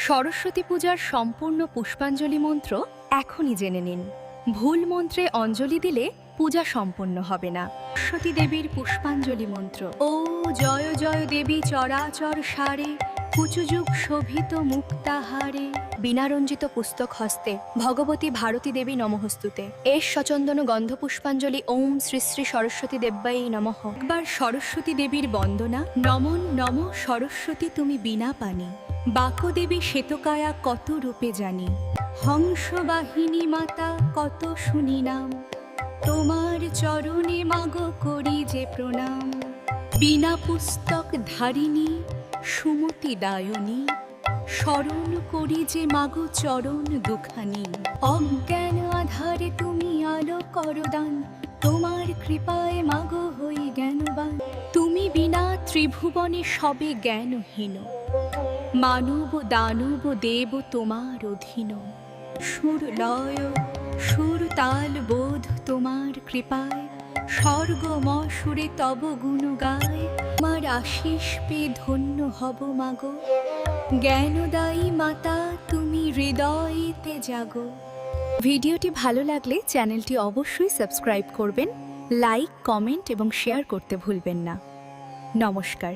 সরস্বতী পূজার সম্পূর্ণ পুষ্পাঞ্জলি মন্ত্র এখনই জেনে নিন। ভুল মন্ত্রে অঞ্জলি দিলে পূজা সম্পন্ন হবে না। সরস্বতী দেবীর পুষ্পাঞ্জলি মন্ত্র। ও জয় জয় দেবী চরাচর সারে, কুচুযুগ শোভিত মুক্তাহারে। বীণারঞ্জিত পুস্তক হস্তে ভগবতী ভারতী দেবী নমঃস্তুতে। এস সচন্দন গন্ধ পুষ্পাঞ্জলি ওম শ্রী শ্রী সরস্বতী দেব্যাই নমঃ। একবার সরস্বতী দেবীর বন্দনা। নমন নম সরস্বতী তুমি বীণা পানি, বাকদেবী শ্বেতকায়া কত রূপে জানি। হংসবাহিনী মাতা কত শুনি নাম, তোমার চরণে মাগো করি যে প্রণাম। বিনা পুস্তক ধারিণী সুমতি দায়নী, স্মরণ করি যে মাগো চরণ দুখানি। অজ্ঞান আধারে তুমি আলো করদান, তোমার কৃপায় মাগো হই জ্ঞানবান। তুমি বিনা ত্রিভুবনে সবে জ্ঞানহীন, মানব দানব দেব তোমার অধীন। সুর লয় সুর তাল বোধ তোমার কৃপায়, স্বর্গম সুরে তব গুণ গায়। আমার আশিস পেয়ে ধন্য হব মাগো, জ্ঞানদায়ী মাতা তুমি হৃদয়েতে জাগো। ভিডিওটি ভালো লাগলে চ্যানেলটি অবশ্যই সাবস্ক্রাইব করবেন, লাইক, কমেন্ট এবং শেয়ার করতে ভুলবেন না। নমস্কার।